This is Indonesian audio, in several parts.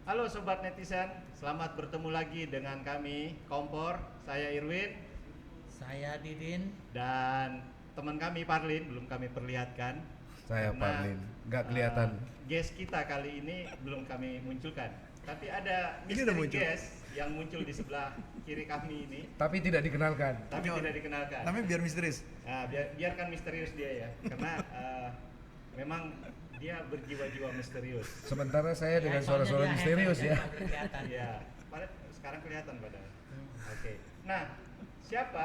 Halo Sobat Netizen, selamat bertemu lagi dengan kami, Kompor, saya Irwin. Saya Didin. Dan teman kami Parlin, belum kami perlihatkan. Saya Parlin, nggak kelihatan. Guest kita kali ini belum kami munculkan. Tapi ada Ini udah misteri muncul. guest yang muncul di sebelah kiri kami ini. Tapi tidak dikenalkan. Tapi tidak dikenalkan. Namanya biar misterius. Nah, biarkan misterius dia ya, karena memang dia berjiwa-jiwa misterius. Sementara saya dengan soalnya suara-suara dia misterius ya. kelihatan. Iya, sekarang kelihatan padahal. Oke. Nah, siapa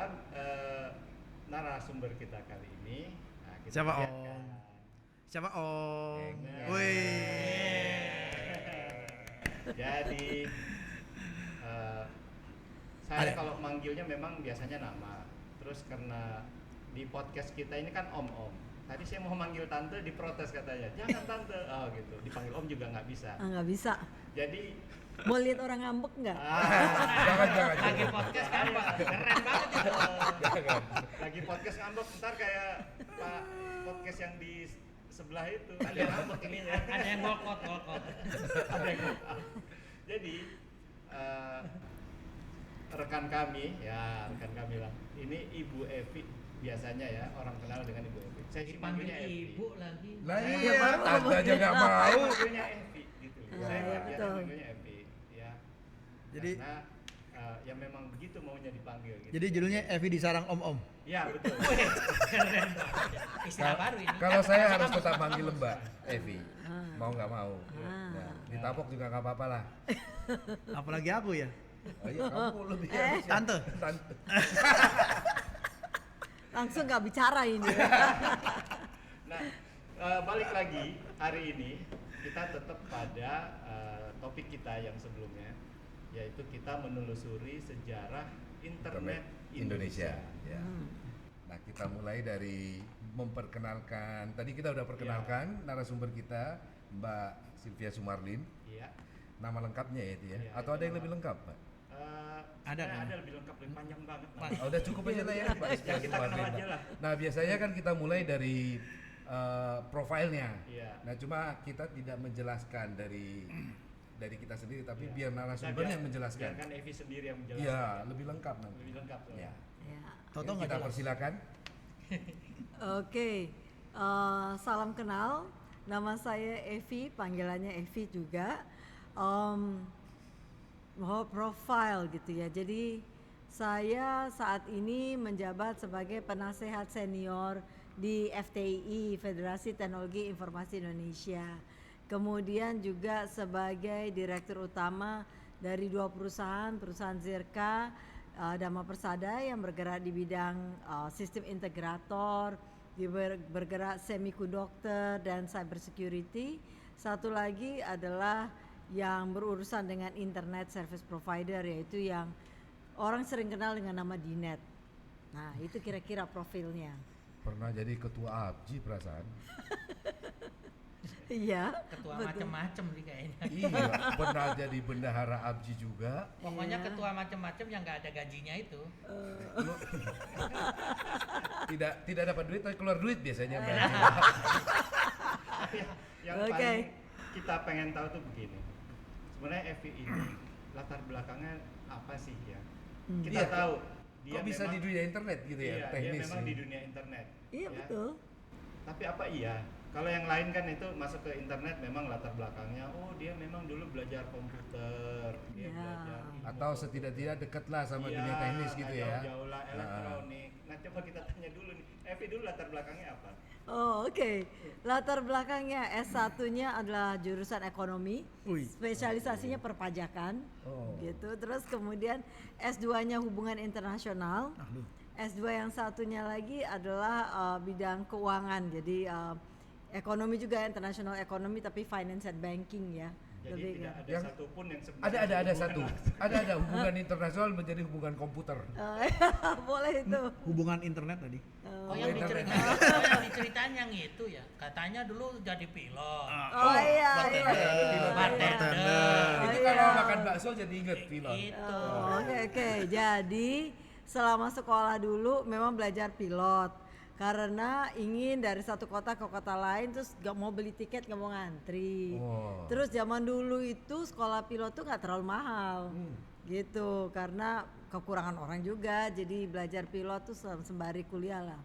narasumber kita kali ini? Nah, kita Siapa, lihatkan. Om? Siapa Om? Nah. Wih. Jadi saya kalau manggilnya memang biasanya nama. Terus karena di podcast kita ini kan Om. Tadi saya mau manggil tante, diprotes katanya. Jangan tante. Oh gitu. Dipanggil Om juga nggak bisa. Nggak bisa. Jadi Mau lihat orang ngambek nggak? Jangan. Lagi podcast kan Pak, keren banget itu. Lagi podcast ngambek, ntar kayak Pak podcast yang di sebelah itu ada yang ngambek ininya. Ada yang ngokot. Ada yang ngambek. Jadi rekan kami lah. Ini Ibu Evi biasanya ya, orang kenal dengan Ibu Evi. Saya sih Dipanggil manggilnya Evi. ibu lagi. Lah Saya iya, baru tante aja nggak Saya mau. manggilnya Evi gitu. Saya iya, biasa betul. manggilnya Evi ya. Jadi karena ya memang begitu maunya dipanggil gitu. jadi judulnya Evi disarang Om. Ya betul. Wih, keren banget. Istilah baru ini. Kalau saya harus tetap manggil Mbak Evi, mau nggak mau. Ah. Nah, ditapok juga nggak apa-apa lah. Apalagi aku ya. Oh iya, kamu lebih harus ya. Tante. Tante. Langsung nggak bicara ini. Nah, balik lagi hari ini kita tetap pada topik kita yang sebelumnya, yaitu kita menelusuri sejarah internet Indonesia. Ya. Nah, kita mulai dari memperkenalkan. Tadi kita udah perkenalkan narasumber kita, Mbak Sylvia Sumarlin. Iya. Nama lengkapnya ya itu ya? Iya, Atau itu ada yang nama- lebih lengkap, Pak? Ada kan? Ada lebih lengkap, lebih panjang banget. Nah. Oh, udah cukup aja lah ya, Pak Sylvia Ya, kita kenal Sumarlin, aja Pak. lah. Nah, biasanya kan kita mulai dari profilnya. Iya. Nah, cuma kita tidak menjelaskan dari kita sendiri, tapi Iya. biar narasumber yang menjelaskan. Biarkan Evi sendiri yang menjelaskan. Iya, lebih lengkap nanti. Lebih lengkap soalnya. Ya. Ya. Toto nggak Kita jelas. persilakan. Oke. Salam kenal. Nama saya Evi, panggilannya Evi juga. Profile gitu ya. Jadi saya saat ini menjabat sebagai penasehat senior di FTI, Federasi Teknologi Informasi Indonesia. Kemudian juga sebagai direktur utama dari 2 perusahaan Zirka, Dhamma Persada yang bergerak di bidang sistem integrator, bergerak semiconductor dan cyber security. Satu lagi adalah yang berurusan dengan internet service provider, yaitu yang orang sering kenal dengan nama Dinet. Nah, itu kira-kira profilnya. Pernah jadi ketua ABJI perasaan. Iya. Ketua betul. macem-macem sih kayaknya. Iya, pernah jadi bendahara ABJI juga. Pokoknya Iya. ketua macem-macem yang nggak ada gajinya itu. Tidak dapat duit, tapi keluar duit biasanya, Mbak. Yang Oke. paling kita pengen tahu tuh begini. Sebenarnya Evi ini latar belakangnya apa sih ya? Kita Iya, tahu dia Kok bisa memang- di dunia internet gitu ya, iya, teknis. dia memang nih. di dunia internet. Iya, ya. betul. Tapi apa iya? Kalau yang lain kan itu masuk ke internet memang latar belakangnya, oh dia memang dulu belajar komputer, dia Ya. belajar ilmu Atau setidak-tidak dekat lah sama Iya, dunia teknis gitu nggak ya. jauh-jauh lah elektronik. Nah coba kita tanya dulu nih, Evi dulu latar belakangnya apa? Oh, oke. Latar belakangnya S1-nya adalah jurusan ekonomi, Wih. spesialisasinya perpajakan, Oh. gitu. Terus kemudian S2-nya hubungan internasional. Ah, lu. S2 yang satunya lagi adalah bidang keuangan, jadi ekonomi juga, international ekonomi, tapi finance and banking ya. Jadi Lebih tidak ke- ada Yang- satupun yang sebenarnya Ada hubungan satu. langsung. Ada hubungan internasional menjadi hubungan komputer. boleh itu. Hubungan internet tadi. Oh yang internet. diceritain yang itu ya. Katanya dulu jadi pilot. Oh iya, iya. Bartender. Itu iya. kalau makan bakso jadi inget pilot. Itu. Oh, oke. Jadi selama sekolah dulu memang belajar pilot. karena ingin dari satu kota ke kota lain, terus gak mau beli tiket, gak mau ngantri. Oh. Terus zaman dulu itu sekolah pilot tuh gak terlalu mahal gitu, karena kekurangan orang juga, jadi belajar pilot tuh sembari kuliah lah.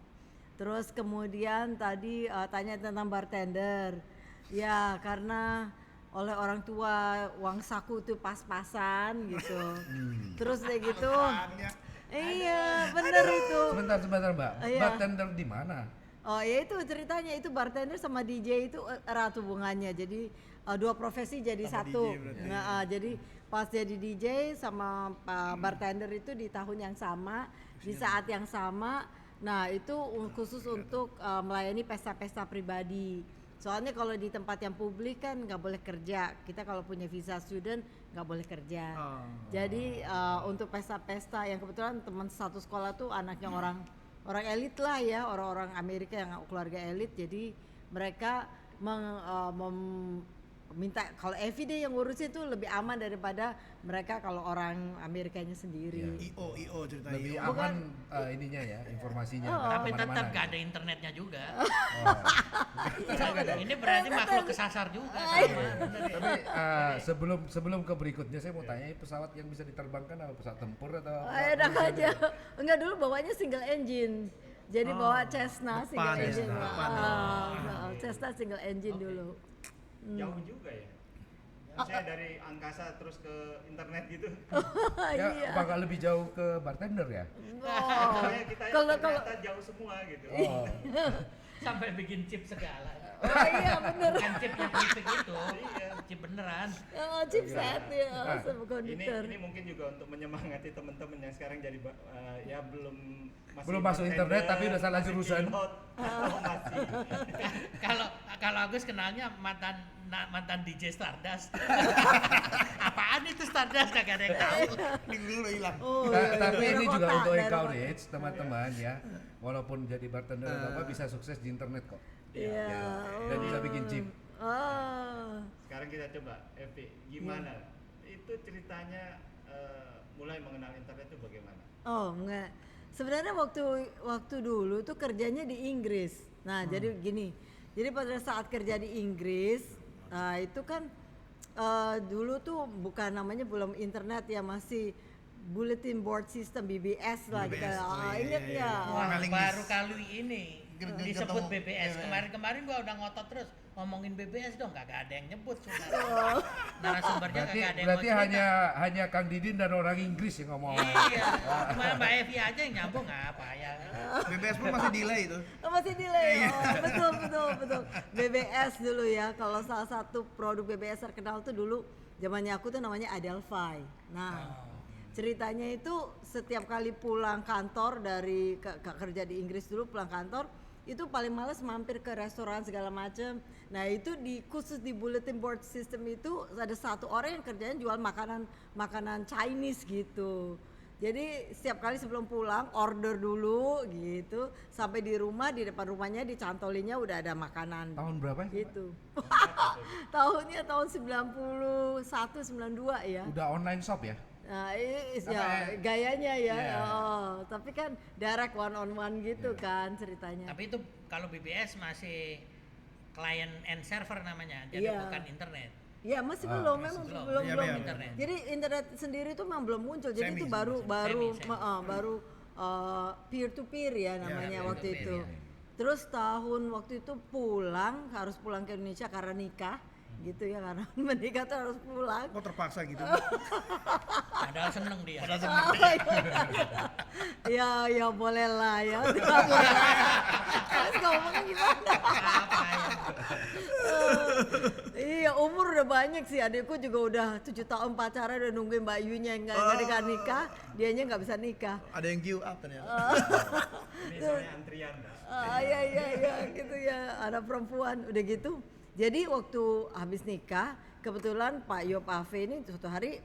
Terus kemudian tadi tanya tentang bartender, ya karena oleh orang tua uang saku tuh pas-pasan gitu. Terus kayak gitu. Iya, bener itu. Sebentar Mbak. Iya. Bartender di mana? Oh ya itu ceritanya, itu bartender sama DJ itu erat hubungannya. Jadi dua profesi jadi satu. Nah, jadi pas jadi DJ sama bartender itu di tahun yang sama, di saat yang sama. Nah itu khusus untuk melayani pesta-pesta pribadi. Soalnya kalau di tempat yang publik kan nggak boleh kerja. Kita kalau punya visa student nggak boleh kerja. Jadi untuk pesta-pesta yang kebetulan teman satu sekolah tuh anaknya orang elit lah ya, orang-orang Amerika yang keluarga elit. Jadi mereka minta kalau Evi deh yang ngurusin tuh lebih aman daripada mereka kalau orang Amerikanya sendiri. IO ceritanya. Lebih IO. aman informasinya ya, informasinya. Tapi kemana-mana tetap gak gitu. ada internetnya juga. Oh. Ini berarti makhluk kesasar juga. Tapi sebelum ke berikutnya saya mau tanya, pesawat yang bisa diterbangkan apa pesawat tempur atau Enak aja. Enggak, dulu bawanya single engine. Jadi bawa Cessna single depan ya, engine. depan. Cessna single engine dulu. Jauh juga ya. Saya dari angkasa terus ke internet gitu. Ya, Iya. apa nggak lebih jauh ke bartender ya? Oh. Soalnya kita ya Kalau ternyata jauh semua gitu. Oh, Sampai bikin chip segala. Oh iya bener. Bukan chip yang fisik itu, chip beneran. Chipset ya, Nah, sama komputer. Ini mungkin juga untuk menyemangati teman-teman yang sekarang jadi ya belum Belum masuk internet, tapi udah salah masih jurusan. pilot, atau masih Kalau Agus kenalnya mantan DJ Stardust. Apaan itu Stardust, kagak ada yang tahu. Minggu dulu hilang. Oh, Tapi daerah ini juga kota, untuk daerah encourage teman-teman ya, walaupun jadi bartender atau apa bisa sukses di internet kok. Iya. Ya, dan bisa bikin chip. Oh. Sekarang kita coba Evi, gimana itu ceritanya mulai mengenal internet itu bagaimana? Oh enggak. Sebenarnya waktu dulu tuh kerjanya di Inggris. Nah jadi gini. Jadi pada saat kerja di Inggris, itu kan dulu tuh bukan namanya belum internet ya, masih bulletin board system BBS lah kita. Ingat ya? Wah, Mailing baru list. kali ini disebut Ketemu. BBS. Iya. Kemarin gua udah ngotot terus ngomongin BBS dong, kagak ada yang nyebut saudara. Narasumbernya Berarti, kagak ada yang berarti mau cerita. hanya Kang Didin dan orang Inggris yang ngomong. Iya, cuma Mbak Evi aja yang nyambung apa ya. BBS pun masih delay itu. Oh, masih delay. Oh, betul. BBS dulu ya. Kalau salah satu produk BBS terkenal tuh dulu zamannya aku tuh namanya Adelphi. Nah, ceritanya itu setiap kali pulang kantor dari kerja di Inggris dulu, pulang kantor itu paling males mampir ke restoran segala macam. Nah itu khusus di bulletin board system itu ada satu orang yang kerjanya jual makanan Chinese gitu. Jadi setiap kali sebelum pulang order dulu gitu, sampai di rumah, di depan rumahnya dicantolinya udah ada makanan. Tahun berapa sih? Gitu. Tahunnya tahun 91 92 ya. Udah online shop ya? Nah, Apa ya ya? gayanya ya. Iya. Oh, tapi kan direct one on one gitu kan ceritanya. Tapi itu kalau BBS masih client and server namanya, jadi Iya. bukan internet. Ya masih Ah, belum, masih memang belum. belum Iya, belum. iya, internet. Jadi internet sendiri itu memang belum muncul. Jadi Semi itu sih, baru semi. baru peer to peer ya namanya waktu peer-to-peer, itu. ya. Terus waktu itu harus pulang ke Indonesia karena nikah gitu ya, karena menikah tuh harus pulang. Kok terpaksa gitu? Padahal seneng dia. Ya boleh lah ya. Terus ngomongnya gimana? Apa ya? Iya, umur udah banyak sih, adikku juga udah 7 tahun pacaran, udah nungguin Mbak Yunya yang nggak nikah, dianya nggak bisa nikah. Ada yang queue up ternyata. Ini soalnya antrian. Mbak. Iya gitu ya, ada perempuan udah gitu. Jadi waktu habis nikah, kebetulan Pak Yop Ave ini suatu hari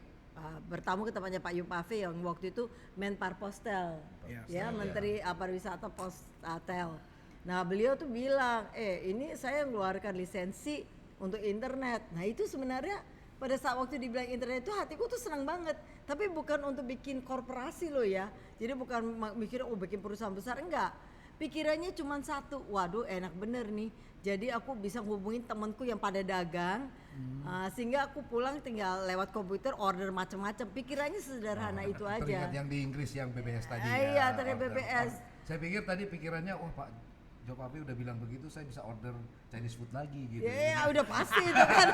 bertamu ke tempatnya Pak Yop Ave yang waktu itu Menpar Postel, ya Menteri Pariwisata Postel. Nah beliau tuh bilang, ini saya mengeluarkan lisensi untuk internet. Nah itu sebenarnya pada saat waktu dibilang internet itu hatiku tuh senang banget. Tapi bukan untuk bikin korporasi loh ya. Jadi bukan mikir bikin perusahaan besar, enggak. pikirannya cuma satu, waduh enak bener nih. Jadi aku bisa hubungin temanku yang pada dagang, sehingga aku pulang tinggal lewat komputer order macam-macam. Pikirannya sederhana itu aja. Teringat yang di Inggris yang BBS tadi Iya, ya. tadi order. BBS. Saya pikir tadi pikirannya, wah Pak Job Api udah bilang begitu, saya bisa order Chinese food lagi gitu. Ya udah pasti itu kan.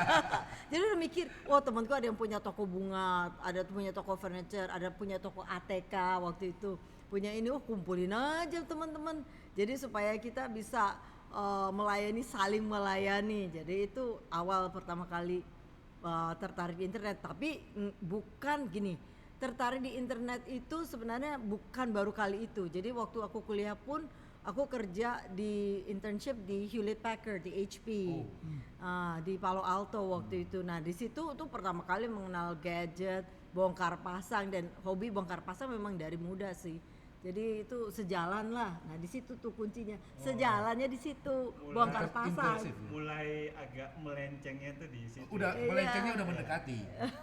Jadi udah mikir, wah temanku ada yang punya toko bunga, ada punya toko furniture, ada punya toko ATK waktu itu. Punya ini, kumpulin aja teman-teman. Jadi supaya kita bisa melayani, saling melayani. Jadi itu awal pertama kali tertarik di internet. Tapi bukan gini, tertarik di internet itu sebenarnya bukan baru kali itu. Jadi waktu aku kuliah pun aku kerja di internship di Hewlett Packard di HP, di Palo Alto waktu itu. Nah di situ tuh pertama kali mengenal gadget, bongkar pasang, dan hobi bongkar pasang memang dari muda sih. Jadi itu sejalan lah. Nah di situ tuh kuncinya, sejalannya di situ bongkar pasang. Impulsif. Mulai agak melencengnya tuh di situ. Udah Iya. melencengnya udah mendekati.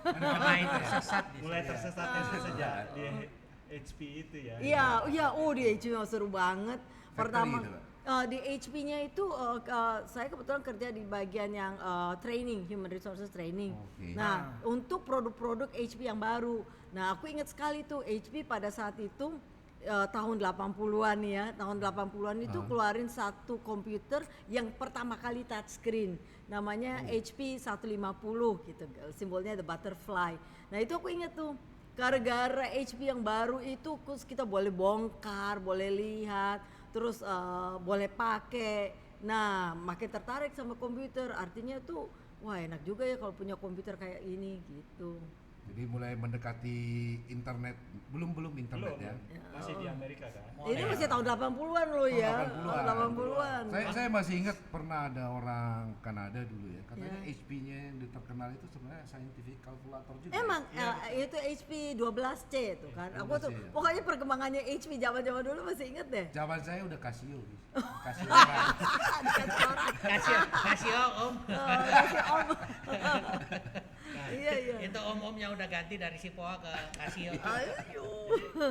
Mulai tersesat di Mulai situ. tersesatnya sejak di HP itu ya. Iya, di HP seru banget. Pertama itu, Pak? di HP-nya itu saya kebetulan kerja di bagian yang training, human resources training. Oke. Nah, untuk produk-produk HP yang baru. Nah, aku ingat sekali tuh HP pada saat itu tahun 80-an ya. Tahun 80-an itu keluarin satu komputer yang pertama kali touchscreen. Namanya HP 150 gitu. Simbolnya the butterfly. Nah, itu aku ingat tuh. Gara-gara HP yang baru itu kita boleh bongkar, boleh lihat, terus boleh pakai. Nah, makin tertarik sama komputer. Artinya tuh, wah enak juga ya kalau punya komputer kayak ini gitu. Jadi mulai mendekati internet, belum internet Belum, ya. masih di Amerika kan. Ini masih tahun 80-an loh ya. Tahun 80-an. 80-an. Saya masih ingat pernah ada orang Kanada dulu ya, katanya Ya. HP-nya yang terkenal itu sebenarnya scientific calculator juga. Emang ya? itu HP 12C tuh kan. Aku tuh 12C, ya. pokoknya perkembangannya HP zaman-zaman dulu masih inget deh. Zaman saya udah Casio. Casio kan. Dikasih orang. Kasih om. Kasih om. Iya. Itu om-omnya udah ganti dari si Poa ke Casio. Ayo.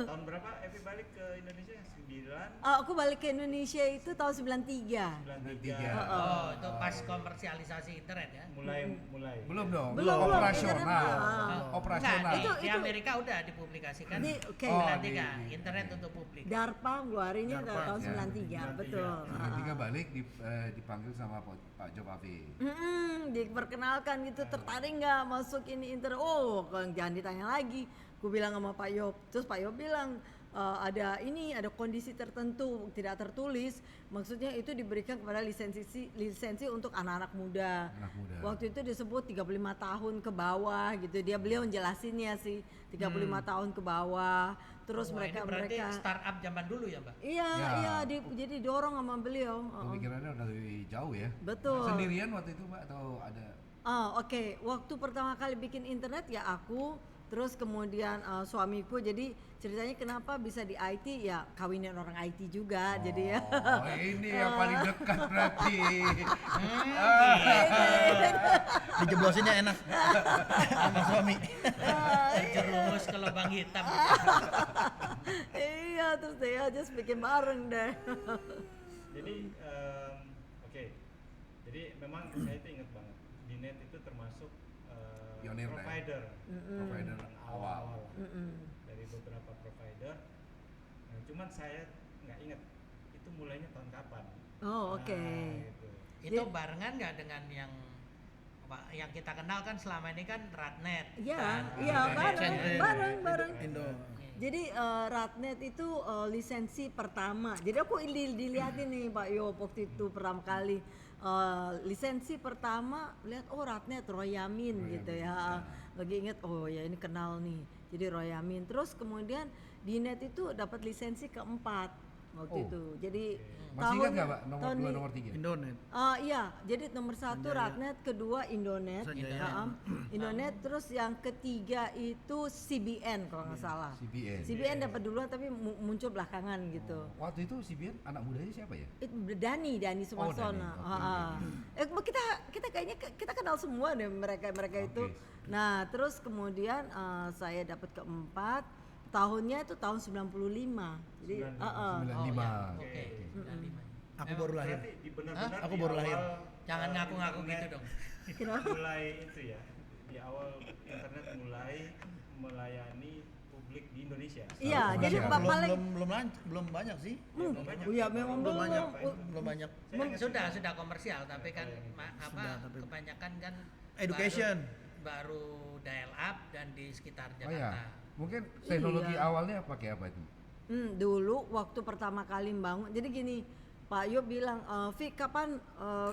Tahun berapa Evi balik ke Indonesia? 9, Aku balik ke Indonesia itu tahun 93. 93. Oh, itu pas komersialisasi internet ya. Mulai. Belum dong. Belum, operasional. internet. Operasional. Enggak, di Itu- Amerika udah dipublikasikan. Di- oke. 93, di- internet untuk publik. DARPA ngeluarinnya DARPA, tahun ya. 93, betul. Ketika balik dipanggil sama Pak Job Api. Diperkenalkan gitu, tertarik nggak masuk ini internet? Oh, jangan ditanya lagi. Gue bilang sama Pak Yop, terus Pak Yop bilang ada kondisi tertentu tidak tertulis, maksudnya itu diberikan kepada lisensi untuk anak-anak muda. Anak muda. Waktu itu disebut 35 tahun ke bawah gitu. Beliau jelasinnya sih 35 tahun ke bawah. Terus Wah, ini berarti mereka startup zaman dulu ya, Mbak? Iya, Ya. jadi dorong sama beliau. Pemikirannya udah lebih jauh ya. Betul. Sendirian waktu itu Mbak atau ada? Oke. Waktu pertama kali bikin internet ya aku, terus kemudian suamiku. Jadi ceritanya kenapa bisa di IT ya kawinin orang IT juga. Jadi ya. Oh, ini yang paling dekat berarti. Dijeblosinnya enak sama suami. Terjerumus ke lubang hitam. Iya, terus saya just bikin bareng deh. Jadi oke. Jadi memang saya itu ingat banget. Di net itu termasuk Pionir lah ya. provider. Provider awal. Dari beberapa provider. Nah, cuman saya nggak ingat itu mulainya tahun kapan. Oh, oke. Nah, gitu. Itu barengan nggak dengan yang yang kita kenal kan selama ini kan Radnet. Iya, kan? iya bareng. Indo. Jadi Radnet itu lisensi pertama. Jadi aku dilihatin nih Pak Yop waktu itu pertama kali lisensi pertama lihat Radnet Royamin gitu ya. Lagi inget ya ini kenal nih. Jadi Royamin. Terus kemudian di net itu dapat lisensi keempat waktu itu. Jadi Masih ingat nggak Mbak nomor 2, nomor 3? Indonet. Iya, jadi nomor 1 Radnet, kedua Indonet, Sanjaya. Indonet, terus yang ketiga itu CBN kalau nggak salah. CBN. dapat duluan tapi muncul belakangan gitu. Waktu itu CBN anak mudanya siapa ya? Itu Dani Sumarsono. Oke. Kita kayaknya kita kenal semua deh mereka itu. Oke. Nah, terus kemudian saya dapat keempat. tahunnya itu tahun 95. Jadi 95. 95. Oke. 95. Aku baru lahir. Berarti di benar-benar Aku di baru lahir. awal, Jangan ngaku-ngaku internet gitu dong. mulai itu ya, di awal internet mulai melayani publik di Indonesia. Iya, Sama jadi Indonesia. paling belum banyak sih. iya memang Belum banyak. belum. Belum banyak. Sudah komersial, tapi kan tapi- kebanyakan kan Education. baru dial up dan di sekitar Oh ya, Jakarta. mungkin teknologi Iya. awalnya pakai apa itu? Dulu waktu pertama kali bangun, jadi gini, Pak Yop bilang, Vi kapan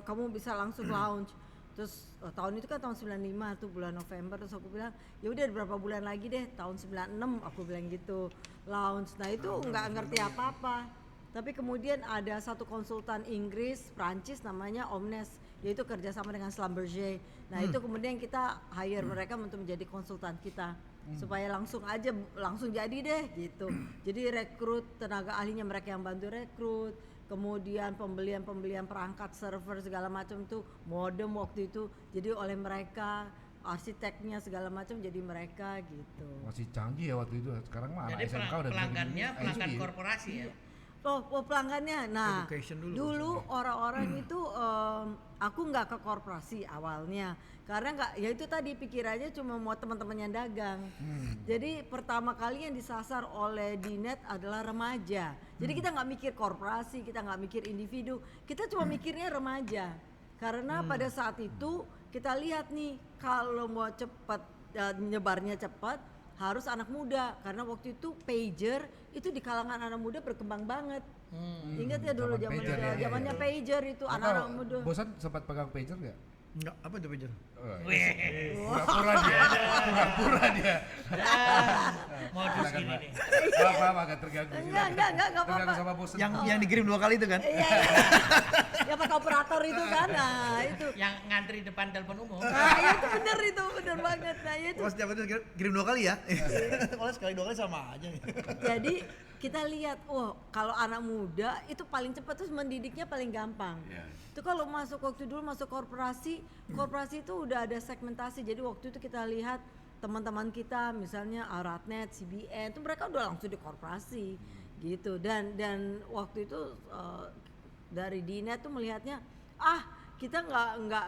kamu bisa langsung launch? Terus tahun itu kan tahun 95 tuh bulan November, terus aku bilang ya udah berapa bulan lagi deh, tahun 96 aku bilang gitu launch. Nah itu nggak ngerti apa-apa, tapi kemudian ada satu konsultan Inggris, Prancis namanya Omnes, yaitu kerjasama dengan Schlumberger. Nah itu kemudian kita hire mereka untuk menjadi konsultan kita supaya langsung jadi deh gitu. Jadi rekrut tenaga ahlinya mereka yang bantu rekrut. Kemudian pembelian perangkat server segala macam tuh, modem waktu itu jadi oleh mereka, arsiteknya segala macam jadi mereka gitu. Masih canggih ya waktu itu. Sekarang mah Jadi anak SMK udah bisa pelanggannya begini. pelanggan ISP. korporasi ya. Oh pelanggannya. Nah Education dulu orang-orang itu aku nggak ke korporasi awalnya karena nggak, ya itu tadi pikirannya cuma mau teman-teman yang dagang. Jadi pertama kali yang disasar oleh Dinet adalah remaja. Jadi kita nggak mikir korporasi, kita nggak mikir individu, kita cuma mikirnya remaja. Karena pada saat itu kita lihat nih kalau mau cepat nyebarnya cepat harus anak muda, karena waktu itu pager itu di kalangan anak muda berkembang banget. Ingat ya dulu Zaman pager, ya, zamannya ya. pager itu Atau anak-anak muda. Bosan sempat pegang pager nggak? Enggak, apa itu pager? Pura-pura dia. Pura-pura dia. Modus Silakan, gini Pak. nih. Apa agak terganggu. Enggak Terganggu apa-apa. sama bosan. Yang dikirim 2 kali itu kan? Iya. Ya pakai operator itu kan. Nah, itu. Yang ngantri depan telepon umum. Nah, itu bener banget. Nah, itu. Oh, setiap itu kirim 2 kali ya? Kalau sekali 2 kali sama aja. Jadi kita lihat, kalau anak muda itu paling cepat, terus mendidiknya paling gampang. Iya. Itu kalau waktu dulu masuk korporasi itu udah ada segmentasi. Jadi waktu itu kita lihat teman-teman kita misalnya Aratnet, CBN itu mereka udah langsung di korporasi gitu. Dan waktu itu dari Dinet tuh melihatnya kita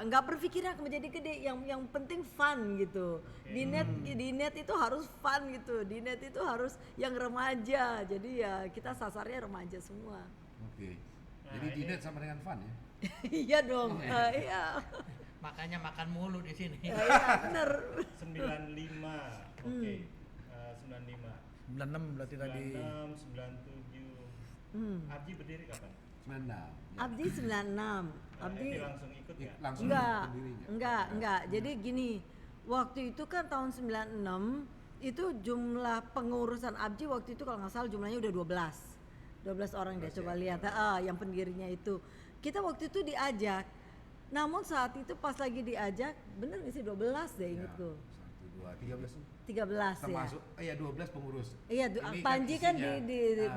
nggak berpikirnya menjadi gede, yang penting fun gitu. Dinet itu harus fun gitu. Dinet itu harus yang remaja. Jadi ya kita sasarnya remaja semua. Oke. Jadi Dinet sama dengan fun ya? Iya dong. Iya. Makanya makan mulu di sini. Iya bener. 95. Oke. 95. 96 berarti tadi. 96, 97. Abdi berdiri kapan? 96. Abdi 96. Abdi Abdi langsung ikut ya? Langsung enggak, sendirinya. enggak. Jadi gini, waktu itu kan tahun 96 itu jumlah pengurusan Abdi waktu itu kalau nggak salah jumlahnya udah 12 orang deh, coba lihat yang pendirinya itu. Kita waktu itu diajak, namun saat itu pas lagi diajak, bener nggak sih 12 deh ingetku. 1, 2, 13. 13 ya. Termasuk 12 pengurus. Iya, Ini Panji kan isinya,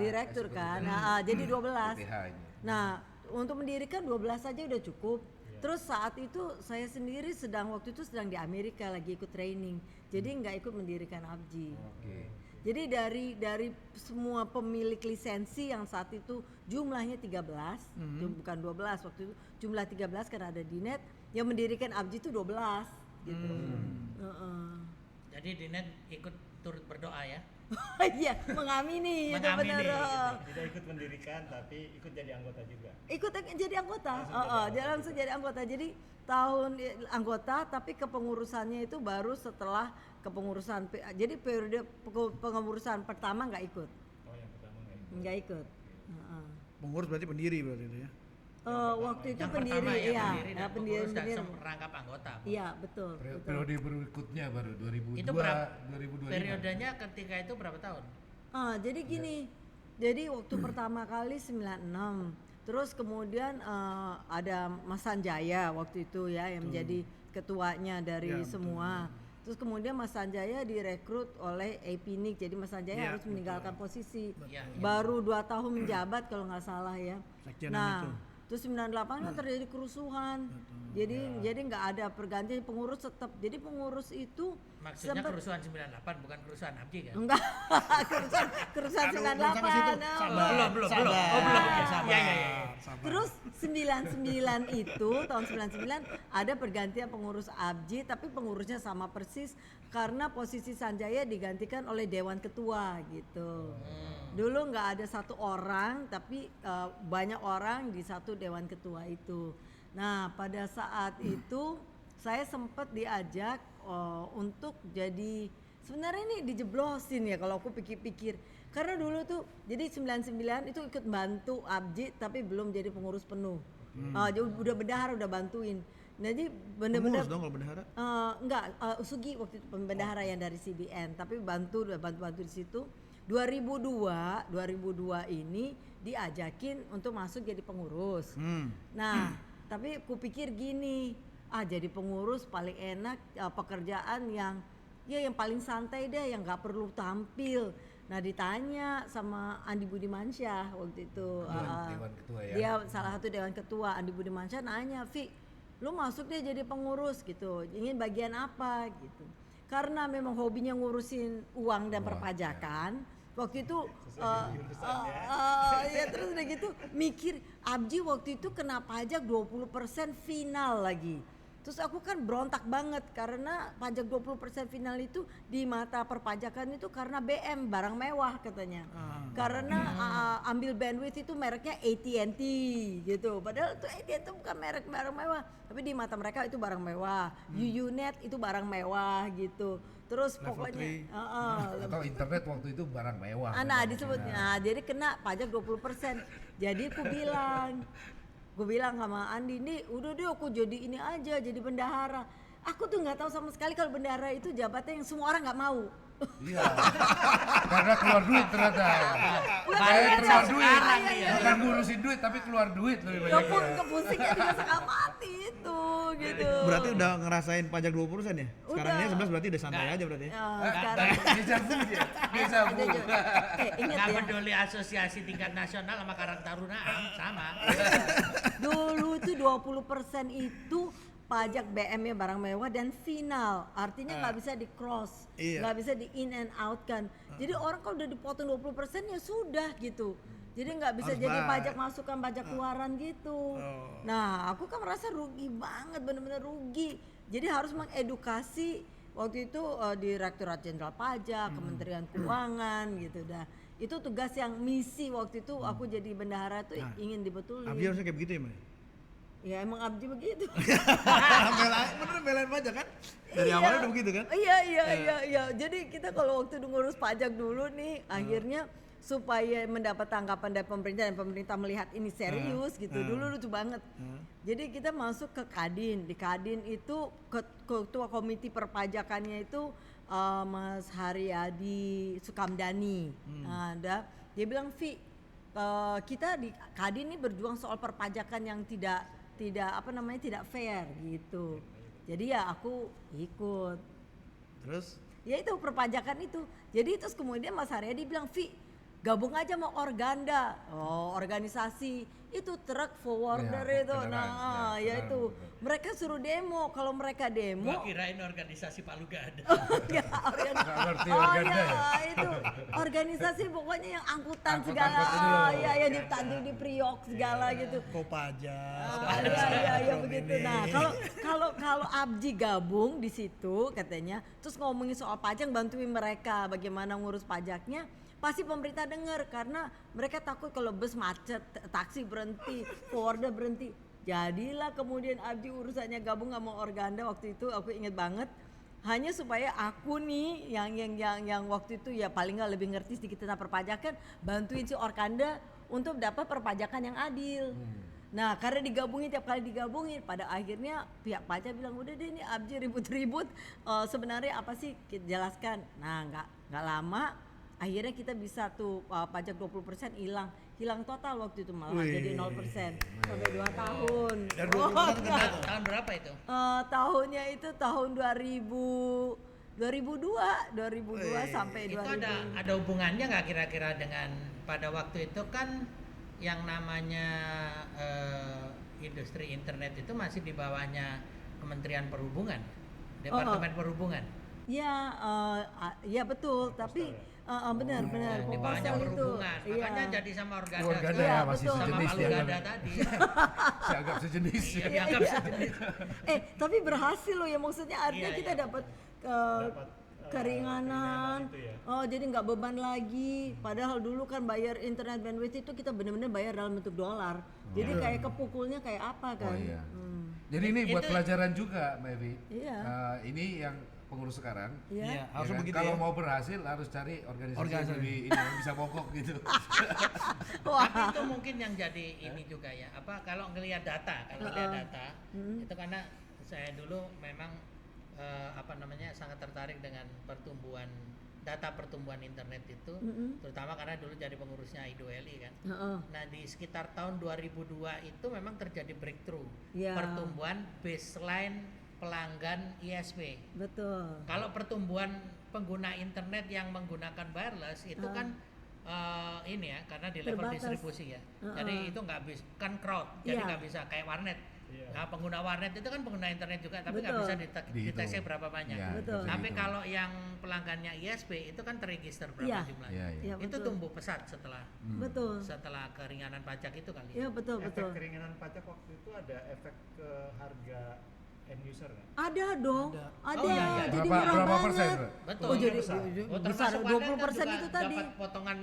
direktur eksekutif. kan. Jadi 12. PTH ini. Nah, untuk mendirikan 12 saja udah cukup. Terus saat itu saya sendiri waktu itu sedang di Amerika lagi ikut training. Jadi nggak ikut mendirikan Abji. Oke. Jadi dari semua pemilik lisensi yang saat itu jumlahnya 13, bukan 12 waktu itu, jumlah 13 karena ada Dinet, yang mendirikan Abji itu 12 gitu. Jadi Dinet ikut turut berdoa ya. Iya, mengamini itu Mengamini, benar. gitu. Tidak ikut mendirikan tapi ikut jadi anggota juga. Ikut jadi anggota. Langsung jadi anggota. Jadi tahun anggota tapi kepengurusannya itu baru setelah kepengurusan. Jadi periode pengurusan pertama nggak ikut. Oh, yang pertama Nggak ikut. Pengurus berarti pendiri berarti itu ya. Waktu itu Yang pendiri, pertama iya, pendiri dan pengurus dan pendiri. merangkap anggota. Iya betul. Periode berikutnya baru 2002, Itu berapa? 2025. Periodenya ketika itu berapa tahun? Jadi gini, jadi waktu pertama kali 96, terus kemudian ada Mas Sanjaya waktu itu ya yang menjadi ketuanya dari semua. Terus kemudian Mas Sanjaya direkrut oleh Epinik, jadi Mas Sanjaya harus meninggalkan posisi. Iya. Baru 2 tahun menjabat kalau nggak salah ya. Sekjenan Nah, itu. terus 98 kan terjadi kerusuhan. Jadi nggak ada pergantian pengurus tetap. Jadi pengurus itu Maksudnya Sempet- kerusuhan 98 bukan kerusuhan Abji kan? Enggak, kerusuhan Aduh, 98. belum sampai situ. no. Sabar. Belum. Sabar. Oh, belum ya, Sabar. ya. Sabar. Terus 99 itu tahun 99 ada pergantian pengurus Abji, tapi pengurusnya sama persis karena posisi Sanjaya digantikan oleh Dewan Ketua gitu. Dulu nggak ada satu orang, tapi banyak orang di satu Dewan Ketua itu. Nah pada saat itu saya sempat diajak untuk jadi, sebenarnya ini dijeblosin ya kalau aku pikir-pikir. Karena dulu tuh jadi 99 itu ikut bantu Abji tapi belum jadi pengurus penuh. Jadi udah bendahara, udah bantuin. Nah, jadi bener-bener Pengurus dong kalau bendahara. enggak, Usugi waktu itu pembendahara yang dari CBN, tapi bantu di situ. 2002 ini diajakin untuk masuk jadi pengurus. Nah, tapi kupikir gini, jadi pengurus paling enak, pekerjaan yang paling santai deh, yang nggak perlu tampil. Nah ditanya sama Andi Budimansyah waktu itu, Dewan Ketua ya. dia salah satu Dewan Ketua, Andi Budimansyah nanya, Vi, lu masuk deh jadi pengurus gitu, ingin bagian apa gitu. Karena memang hobinya ngurusin uang dan perpajakan, waktu itu ya terus udah gitu mikir, Abji waktu itu kena pajak 20% final lagi. Terus aku kan berontak banget karena pajak 20% final itu di mata perpajakan itu karena BM, barang mewah katanya. Karena ambil bandwidth itu mereknya AT&T gitu. Padahal itu AT&T bukan merek barang mewah, tapi di mata mereka itu barang mewah. UUNet itu barang mewah gitu. Terus Level pokoknya Atau internet waktu itu barang mewah. nah disebutnya. Jadi kena pajak 20%. Jadi gue bilang sama Andi, nih udah deh aku jadi ini aja, jadi bendahara. Aku tuh nggak tahu sama sekali kalau bendahara itu jabatan yang semua orang nggak mau. Iya. Karena keluar duit ternyata. Bukan Kayak gitu. keluar duit. Iya. Bukan ngurusin duit tapi keluar duit lebih banyak. Kepusingnya juga setengah mati itu gitu. Berarti udah ngerasain pajak 20% ya? Sekarang Udah. ini 11 berarti udah santai aja berarti. Sekarang Deja vu dia. Deja vu. ingat Nggak ya, peduli asosiasi tingkat nasional sama Karang Taruna sama. dulu itu 20% itu pajak BM-nya barang mewah dan final, artinya nggak bisa di cross, Iya. nggak bisa di in and out kan. Jadi orang kalau udah dipotong 20% ya sudah gitu. Jadi nggak bisa Harus jadi bayar. pajak masukan, pajak keluaran gitu. Nah aku kan merasa rugi banget, bener-bener rugi. Jadi harus mengedukasi waktu itu Direktorat Jenderal Pajak, Kementerian Keuangan gitu dah. Itu tugas yang misi waktu itu aku jadi bendahara tuh ingin dibetulin. Abdi harusnya kayak begitu ya, Mbak? Ya emang Abdi begitu. Bener belain pajak kan? Dari awalnya udah begitu kan? Iya. Jadi kita kalau waktu ngurus pajak dulu nih, akhirnya supaya mendapat tanggapan dari pemerintah dan pemerintah melihat ini serius gitu. Dulu lucu banget. Jadi kita masuk ke Kadin. Di Kadin itu ketua komite perpajakannya itu Mas Haryadi Sukamdani. Dia bilang, Vi, kita di Kadin ini berjuang soal perpajakan yang tidak fair gitu. Jadi ya aku ikut. Terus? Ya itu perpajakan itu. Jadi terus kemudian Mas Haryadi bilang, Vi, gabung aja sama Organda. Organisasi itu truck forwarder Ya, itu. beneran, Ya beneran, itu. beneran. Mereka suruh demo. Kalau mereka demo, Gua kirain organisasi Palu gak ada. ya, Nggak ngerti oh Organda ya, ya? itu organisasi pokoknya yang angkutan Angkut-angkut segala, itu loh. ya ditandu di Priok segala gitu. Kopajak. Iya begitu. Nah, kalau Abji gabung di situ katanya, terus ngomongin soal pajak, bantuin mereka bagaimana ngurus pajaknya, pasti pemerintah dengar karena mereka takut kalau bus macet, taksi berhenti, forwarder berhenti. Jadilah kemudian Abji urusannya gabung sama Organda waktu itu, aku inget banget. Hanya supaya aku nih yang waktu itu ya paling nggak lebih ngerti sedikit tentang perpajakan, bantuin si Organda untuk dapat perpajakan yang adil. Nah karena digabungin, tiap kali digabungin, pada akhirnya pihak pajak bilang udah deh ini Abji ribut-ribut, sebenarnya apa sih kita jelaskan. Nah nggak lama akhirnya kita bisa tuh pajak 20% hilang total waktu itu, malah jadi 0% sampai 2 tahun. Dan 20% kena tuh. Tahun berapa itu? Tahunnya itu tahun 2002 sampai Itu 2000. ada hubungannya nggak kira-kira dengan pada waktu itu kan yang namanya industri internet itu masih di bawahnya Kementerian Perhubungan, Departemen Perhubungan. Ya, ya betul. Tapi benar. Ini banyak Proposal itu. berhubungan, Iya. makanya jadi sama organda. Organda Iya, ya masih betul. Sama sejenis palu dia. gada tadi. Saya anggap sejenis. Iya, dianggap sejenis. Tapi berhasil loh ya, maksudnya artinya Iya, kita iya, dapat Dapat, keringanan. itu ya. Oh, jadi nggak beban lagi. Padahal dulu kan bayar internet bandwidth itu kita benar-benar bayar dalam bentuk dolar. Jadi kayak kepukulnya kayak apa Oh kan? iya. Jadi ini buat Itu- pelajaran juga, Mbak Evi. Iya. Ini yang pengurus sekarang. Iya. Iya, harus Ya kan? begitu Kalau ya. mau berhasil harus cari organisasi yang Organisasi. lebih ini yang bisa bokok gitu. Tapi itu mungkin yang jadi ini juga ya. Apa kalau ngelihat data, itu karena saya dulu memang sangat tertarik dengan data pertumbuhan internet itu, terutama karena dulu jadi pengurusnya IDOLI kan. Heeh. Nah di sekitar tahun 2002 itu memang terjadi breakthrough Ya. pertumbuhan baseline pelanggan ISP. Betul. Kalau pertumbuhan pengguna internet yang menggunakan wireless itu kan ini ya karena di level Terbatas. distribusi ya. Jadi itu nggak bisa kan crowd, jadi Iya. nggak bisa kayak warnet. Iya. Nah pengguna warnet itu kan pengguna internet juga, tapi nggak Betul. bisa Dihitung. deteksi berapa banyak. Ya, Betul. bisa Tapi dihitung. kalau yang pelanggannya ISP itu kan terregister berapa Iya. jumlahnya. Iya, iya. Ya, Itu betul. tumbuh pesat setelah Betul. keringanan pajak itu kali. Ya betul Efek betul. keringanan pajak waktu itu ada efek ke harga end user kan? Ada dong. Ada. Oh, iya, iya. Jadi Berapa murah persen, banget. Bro? Betul. Oh, jadi Besar. besar termasuk 20% warnet kan itu juga tadi. dapat potongan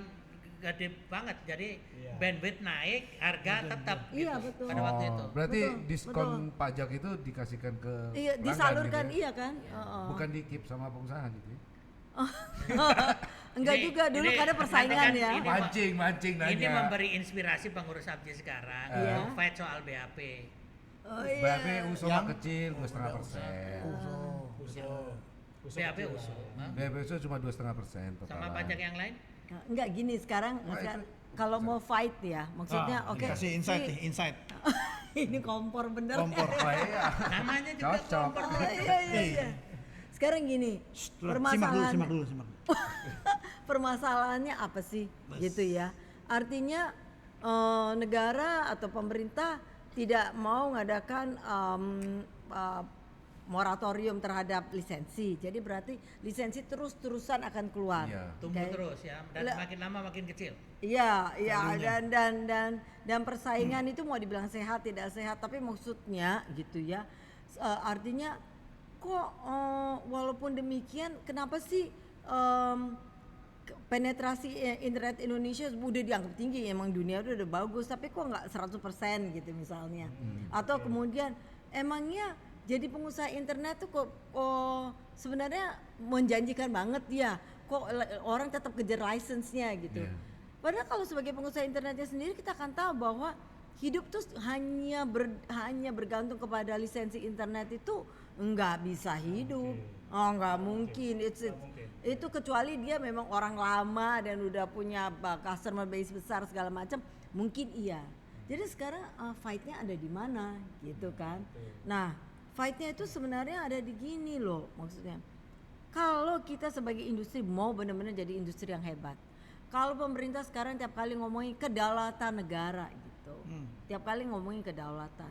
gede banget. Jadi Iya. bandwidth naik, harga tetap Iya, gitu betul. pada waktu itu. Berarti Betul, diskon betul. pajak itu dikasihkan ke Iya, pelanggan disalurkan gitu ya? iya kan? Heeh. Bukan di keep sama pengusaha gitu ya? Enggak Ini- juga dulu ini karena persaingan kan ya. ini- Mancing nanya. Ini memberi inspirasi pengurus abdi sekarang Iya. fight soal BAP. Oh iya. BAP usul Yang- kecil 2,5%. BAP usul. Hah? BAP usul cuma 2,5% total. Sama pajak yang lain? Enggak gini sekarang Wah, kalau mau fight ya, maksudnya oke. Kasih insight ini- nih, insight. Ini kompor bener. Kompor. Oh iya. Namanya juga Cocok. kompor. Oh, iya. Sekarang gini, permasalahan Simak dulu. permasalahannya apa sih gitu ya, artinya negara atau pemerintah tidak mau mengadakan moratorium terhadap lisensi, jadi berarti lisensi terus-terusan akan keluar. Iya. Tumbuh Oke. terus ya dan Le- makin lama makin kecil. Iya, dan persaingan itu mau dibilang sehat tidak sehat, tapi maksudnya gitu ya, artinya kok walaupun demikian kenapa sih penetrasi internet Indonesia udah dianggap tinggi, emang dunia udah bagus, tapi kok nggak 100% gitu misalnya, atau kemudian emangnya jadi pengusaha internet tuh kok sebenarnya menjanjikan banget ya, kok orang tetap kejar license-nya gitu. Iya. Padahal kalau sebagai pengusaha internetnya sendiri kita akan tahu bahwa hidup tuh hanya bergantung kepada lisensi internet itu nggak bisa hidup. Oh nggak mungkin. Itu kecuali dia memang orang lama dan udah punya customer base besar segala macam, mungkin iya. Jadi sekarang fight-nya ada di mana gitu kan. Nah, fight-nya itu sebenarnya ada di gini loh, maksudnya. Kalau kita sebagai industri mau benar-benar jadi industri yang hebat, kalau pemerintah sekarang tiap kali ngomongin kedaulatan negara gitu, tiap kali ngomongin kedaulatan,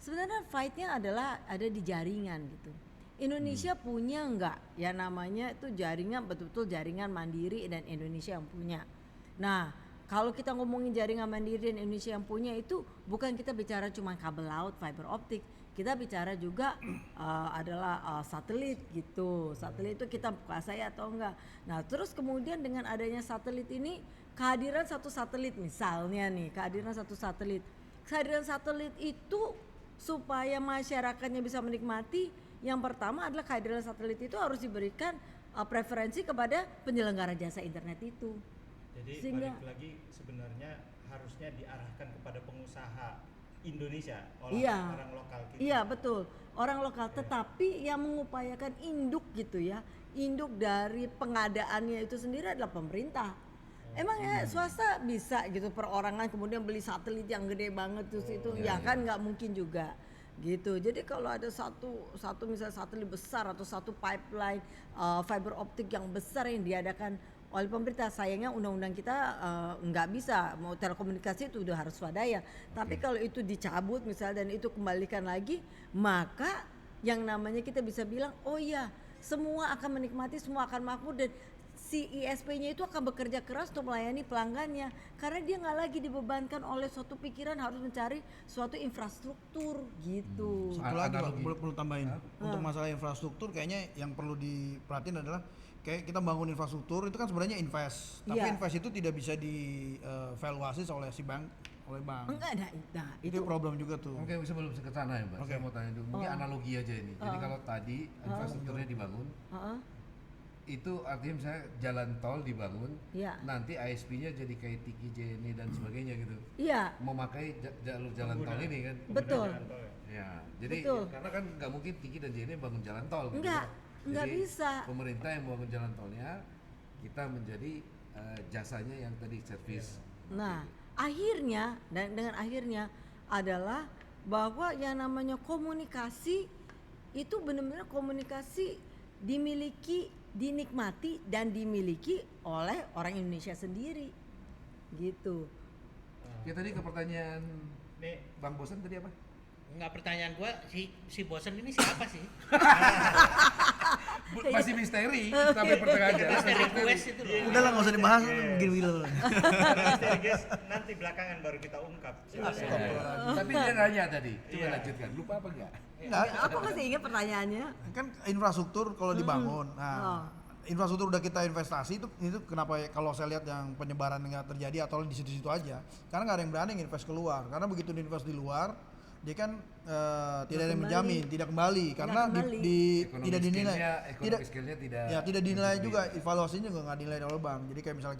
sebenarnya fight-nya adalah ada di jaringan gitu. Indonesia punya enggak ya namanya itu jaringan, betul-betul jaringan mandiri dan Indonesia yang punya. Nah, kalau kita ngomongin jaringan mandiri dan Indonesia yang punya itu bukan kita bicara cuma kabel laut, fiber optik, kita bicara juga adalah satelit gitu. Satelit itu kita kuasai atau enggak. Nah, terus kemudian dengan adanya satelit ini, kehadiran satu satelit misalnya nih, kehadiran satelit itu supaya masyarakatnya bisa menikmati, yang pertama adalah kehadiran satelit itu harus diberikan preferensi kepada penyelenggara jasa internet itu. Jadi Sehingga- balik lagi sebenarnya harusnya diarahkan kepada pengusaha Indonesia, orang lokal kita. Iya betul, orang lokal. Tetapi yang mengupayakan induk gitu ya, induk dari pengadaannya itu sendiri adalah pemerintah. Emang ya swasta bisa gitu perorangan kemudian beli satelit yang gede banget terus itu ya kan nggak mungkin juga gitu. Jadi kalau ada satu misalnya satelit besar atau satu pipeline fiber optik yang besar yang diadakan oleh pemerintah, sayangnya undang-undang kita nggak bisa, mau telekomunikasi itu udah harus swadaya. Tapi kalau itu dicabut misalnya dan itu kembalikan lagi, maka yang namanya kita bisa bilang oh iya semua akan menikmati, semua akan makmur, dan si ISP-nya itu akan bekerja keras untuk melayani pelanggannya karena dia nggak lagi dibebankan oleh suatu pikiran harus mencari suatu infrastruktur gitu. Satu lagi Pak, Analogi. perlu tambahin. Untuk masalah infrastruktur kayaknya yang perlu diperhatiin adalah kayak kita bangun infrastruktur itu kan sebenarnya invest. Tapi Iya. invest itu tidak bisa dievaluasi oleh bank. Enggak ada, nah Itu problem juga tuh. Oke, sebelum ke sana ya, Mbak. Oke. Saya mau tanya dulu. Mungkin analogi aja ini. Jadi kalau tadi infrastrukturnya dibangun, Heeh. itu artinya misalnya jalan tol dibangun, Iya. nanti ISP-nya jadi kayak Tiki JNE dan sebagainya gitu. Iya, Memakai jalur jalan tol ini kan. betul. Jalan tol ya. Ya, jadi Betul. karena kan nggak mungkin Tiki dan JNE bangun jalan tol. gitu. Enggak Jadi, bisa. Pemerintah yang bangun jalan tolnya, kita menjadi jasanya yang tadi servis. Nah, akhirnya dan dengan akhirnya adalah bahwa yang namanya komunikasi itu benar-benar komunikasi dimiliki, dinikmati dan dimiliki oleh orang Indonesia sendiri. Gitu. Ya tadi ke pertanyaan Nih, Bang Bosan tadi apa? Enggak, pertanyaan gua si bosen ini siapa sih? Masih misteri sampai pertengahan jalan. Misteri request itu loh. Udah lah nggak usah dibahas, begini dulu. misteri guys, nanti belakangan baru kita ungkap. Tapi dia nanya tadi, coba Iya. lanjutkan. Lupa apa enggak? Enggak, Apa masih ingat pertanyaannya? kan infrastruktur kalau dibangun. Nah, infrastruktur udah kita investasi itu kenapa ya, kalau saya lihat yang penyebaran nggak terjadi atau di situ-situ aja. Karena nggak ada yang berani invest keluar. Karena begitu diinvest di luar, dia kan tidak ada yang menjamin, tidak kembali karena kembali. tidak dinilai. Ekonomi skillnya tidak. Ya tidak dinilai juga, evaluasinya juga nggak dinilai oleh bank. Jadi kayak misalnya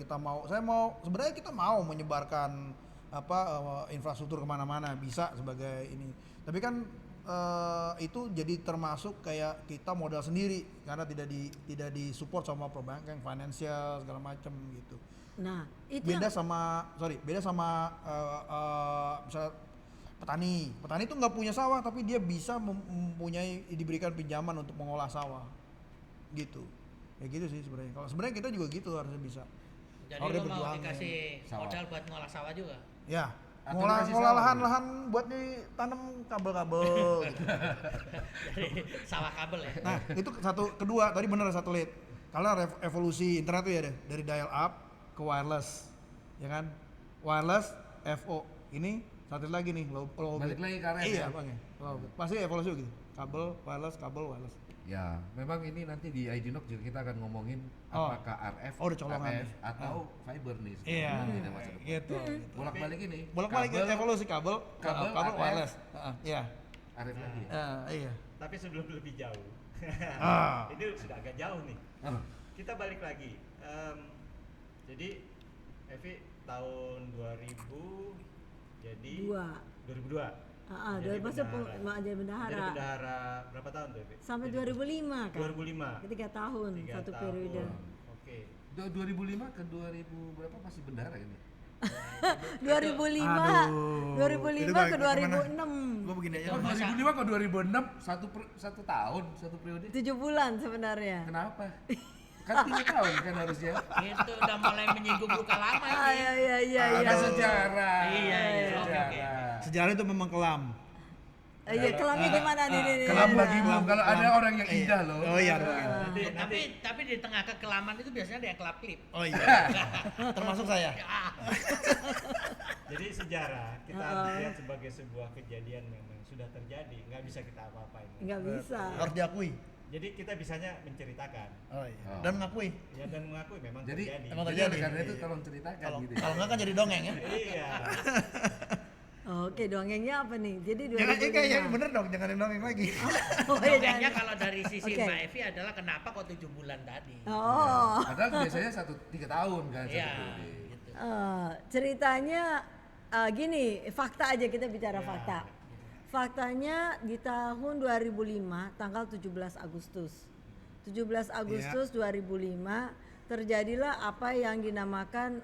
sebenarnya kita mau menyebarkan infrastruktur kemana-mana bisa sebagai ini. Tapi kan itu jadi termasuk kayak kita modal sendiri karena tidak disupport sama perbankan, finansial segala macam gitu. Nah, itu Beda sama misalnya petani itu nggak punya sawah tapi dia bisa diberikan pinjaman untuk mengolah sawah gitu. Ya gitu sih sebenarnya. Kalau sebenarnya kita juga gitu harusnya bisa. Jadi Kalau dia lo mau berjuang, dikasih sawah. modal buat ngolah sawah juga? Ya, Atau ngolah dikasih ngolah sawah lahan buat ditanam kabel-kabel gitu. Dari sawah kabel ya? Nah, itu kedua tadi bener satelit. Karena evolusi internet tuh ya deh, dari dial up ke wireless. Ya kan? Wireless FO. Ini satelit lagi nih, Balik lagi ke RF Iya, ya? Bang ya. Pasti evolusi gitu. Kabel wireless. Ya, memang ini nanti di IDNOC juga kita akan ngomongin Oh. apakah RF, Oh, udah colongan RF nih. atau fiber nih. Iya. sekarang ini masa depan. Gitu. Bolak-balik ini. Bolak-balik kabel, evolusi kabel RF, wireless. Iya. RF lagi. Iya. Tapi sebelum lebih jauh, Ah. ini sudah agak jauh nih. Ah, Kita balik lagi. Jadi Evi tahun 2000 jadi 2002. dari masa bendahara. jadi Jadi bendahara bendahara berapa tahun tuh Evi? sampai Jadi 2005 kan. 2005. 3 tahun 3 satu tahun. periode. Oke. 2005 ke 2000 berapa masih bendara ini? 2005 Aduh. 2005 Itu ke gimana? 2006 Gua begini aja. Oh, 2005 ke 2006 satu tahun, satu periode. 7 bulan sebenarnya. Kenapa? Kan 3 tahun kan harusnya. Itu udah mulai menyinggung luka lama Ah, ini. iya. Ada sejarah. Iya, iya, oke, oke. Sejarah itu memang kelam. Iya, kelamnya gimana nih? Kelam Iya. bagimu kalau ada orang yang indah loh. Oh iya. Tapi di tengah kekelaman itu biasanya ada yang kelap klip. Oh iya. Termasuk saya. Ah, Jadi sejarah kita harus lihat sebagai sebuah kejadian memang sudah terjadi, nggak bisa kita apa-apain. Nggak bisa. Harus diakui. Jadi kita bisanya menceritakan Oh iya. Oh. Dan mengakui. ya dan mengakui memang Jadi terjadi. Emang jadi terjadi. oleh karena itu tolong ceritakan Kalau gitu. ya. kalau enggak kan jadi dongeng ya. Iya. Oke, dongengnya apa nih? Jadi Jangan 2005. kayak yang bener dong, jangan yang dongeng lagi. Oh, iya, dongengnya jangan. kalau dari sisi Oke. Mbak Evi adalah kenapa kok 7 bulan tadi? Oh. Padahal biasanya 3 tahun kan satu Iya, periode. gitu. Ceritanya gini, fakta aja kita bicara fakta. Faktanya di tahun 2005 tanggal 17 Agustus. 17 Agustus 2005 terjadilah apa yang dinamakan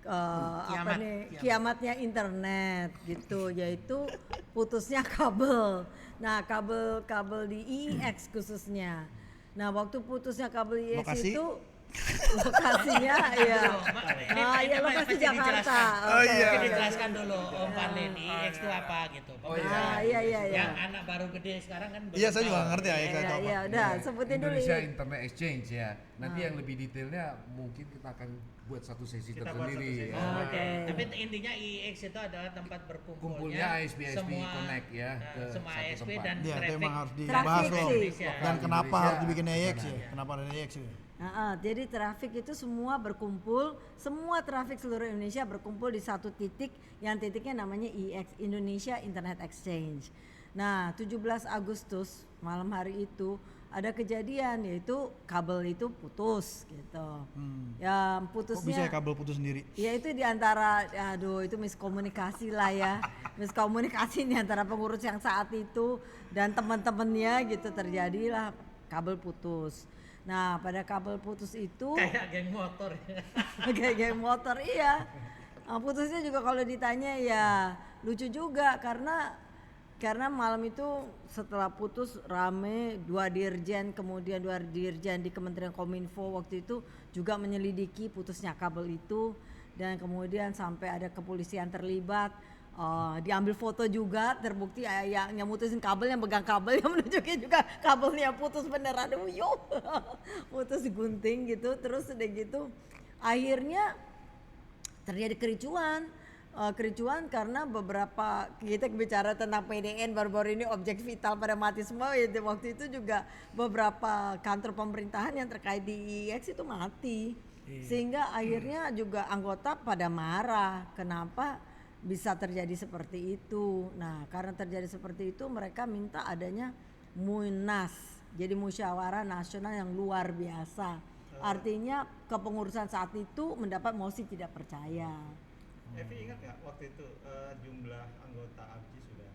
Kiamat. kiamatnya internet gitu, yaitu putusnya kabel. Nah, kabel di IEX khususnya. Nah, waktu putusnya kabel IEX Lokasi? itu Lokasinya ya. Iya lokasi Jakarta. Oh, iya. Mungkin dijelaskan dulu Om Parlin IEX itu apa gitu. Oh, iya. Iya. Yang anak baru gede sekarang kan belum Iya, saya juga tahu. nggak ngerti IEX itu apa. Iya, udah sebutin dulu. Indonesia Internet Exchange ya. Nanti yang lebih detailnya mungkin kita akan buat satu sesi Kita buat tersendiri. satu sesi. Ya. Oke. Tapi intinya IEX itu adalah tempat berkumpulnya Kumpulnya ISP semua Connect ya, ke semua satu ISP tempat. dan Iya, itu traffic emang harus Traffic dibahas loh. sih. Indonesia. Dan kenapa Indonesia. harus dibikin EX ya? Kenapa ada EX ya? Jadi traffic itu semua berkumpul, semua traffic seluruh Indonesia berkumpul di satu titik yang titiknya namanya IEX, Indonesia Internet Exchange. Nah 17 Agustus malam hari itu ada kejadian yaitu kabel itu putus gitu. Ya Kok bisa ya putusnya kabel putus sendiri? ya itu diantara, aduh itu miskomunikasi lah ya, miskomunikasi di antara pengurus yang saat itu dan teman-temannya gitu terjadilah kabel putus. Nah pada kabel putus itu kayak geng motor. kayak geng motor iya. Putusnya juga kalau ditanya ya lucu juga karena malam itu setelah putus rame dua dirjen di Kementerian Kominfo waktu itu juga menyelidiki putusnya kabel itu dan kemudian sampai ada kepolisian terlibat. Diambil foto juga terbukti yang mutusin kabel yang pegang kabel yang menunjukin juga kabelnya putus beneran putus gunting gitu terus udah gitu akhirnya terjadi kericuan karena beberapa kita bicara tentang PDN baru-baru ini objek vital pada mati semua ya, waktu itu juga beberapa kantor pemerintahan yang terkait di IEX itu mati sehingga akhirnya juga anggota pada marah kenapa bisa terjadi seperti itu. Nah, karena terjadi seperti itu mereka minta adanya Munas. Jadi musyawarah nasional yang luar biasa. Artinya kepengurusan saat itu mendapat mosi tidak percaya. Evi ingat nggak waktu itu jumlah anggota ABJI sudah?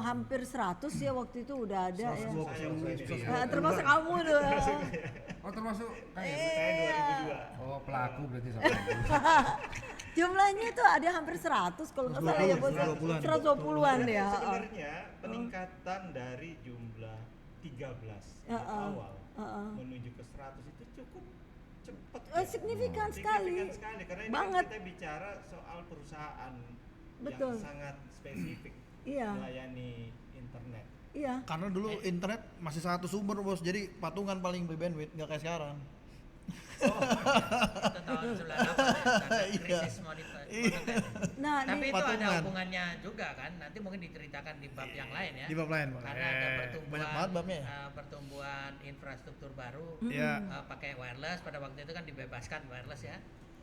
Hampir 100 ya waktu itu udah ada ya. Saya Termasuk kamu tuh. Oh termasuk kayak Saya 2002. oh pelaku berarti sampai Jumlahnya itu ada hampir 100 kalau nggak salah ya bos. 120-an ya. Sebenarnya peningkatan dari jumlah 13 awal menuju ke 100 itu cukup cepat. Signifikan sekali. Karena ini Banget. kan kita bicara soal perusahaan Betul. yang sangat spesifik Iya. melayani internet. Iya. Karena dulu internet masih satu sumber bos, jadi patungan paling bandwidth nggak kayak sekarang. Itu tahun 98 ya, krisis moneter. Nah, Tapi itu ada patungan. hubungannya juga kan. Nanti mungkin diceritakan di bab yang lain ya. Di bab lain, Bang. Karena ada pertumbuhan Banyak banget babnya ya. pertumbuhan infrastruktur baru Iya. pakai wireless pada waktu itu kan dibebaskan wireless ya.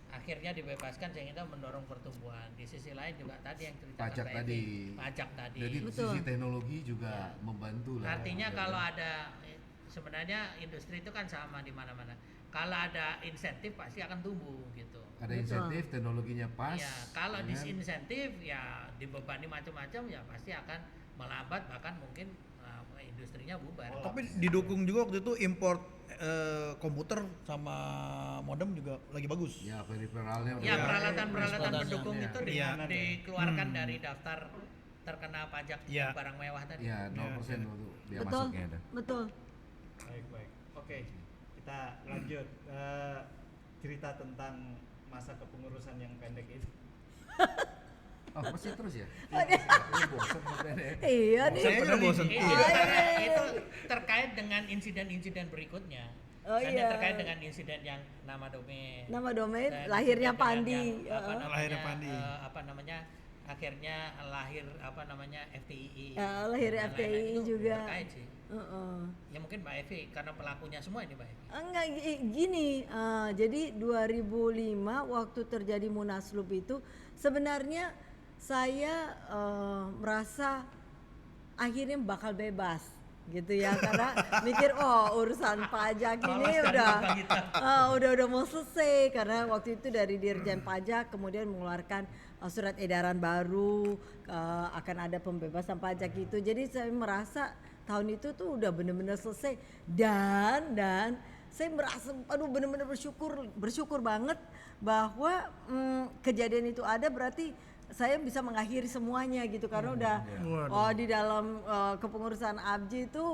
Akhirnya dibebaskan sehingga mendorong pertumbuhan. Di sisi lain juga tadi yang ceritakan Pajak Mbak tadi. Evi, pajak tadi. Jadi Betul. sisi teknologi juga membantu lah. Artinya Ya, kalau ya. ada sebenarnya industri itu kan sama di mana-mana. Kalau ada insentif pasti akan tumbuh gitu. Ada insentif, teknologinya pas. Ya, kalau ya kan? disinsentif ya dibebani macam-macam ya pasti akan melambat bahkan mungkin industrinya bubar. Tapi didukung juga waktu itu import komputer sama modem juga lagi bagus. Ya periferalnya. Ya, udah- peralatan-peralatan eksploitasinya. pendukung itu Iya. dikeluarkan dari daftar terkena pajak Iya. barang mewah tadi. Ya 0% untuk dia betul. masuknya ada. Betul. Baik. Oke, kita lanjut cerita tentang masa kepengurusan yang pendek itu. Oh masih terus ya? Oh, dia- Ini bosan sebenarnya. Iya nih. Saya udah bosan. Itu, itu terkait dengan insiden-insiden berikutnya. Oh, Dan iya. yang terkait dengan insiden yang nama domain. Nama domain Dan lahirnya insiden dengan Pandi. yang, apa namanya, Lahirnya Pandi. apa namanya? Akhirnya lahir apa namanya FTII. Lahir dan FTII lain-lain itu juga. Terkait sih. Heeh. Ya mungkin Mbak Evi karena pelakunya semua ini Mbak Evi. Enggak gini, jadi 2005 waktu terjadi Munaslup itu sebenarnya saya merasa akhirnya bakal bebas gitu ya karena mikir urusan pajak ini udah mau selesai karena waktu itu dari Dirjen Pajak kemudian mengeluarkan surat edaran baru akan ada pembebasan pajak itu jadi saya merasa tahun itu tuh udah benar-benar selesai dan saya merasa benar-benar bersyukur banget bahwa kejadian itu ada berarti saya bisa mengakhiri semuanya gitu karena udah di dalam kepengurusan ABJI itu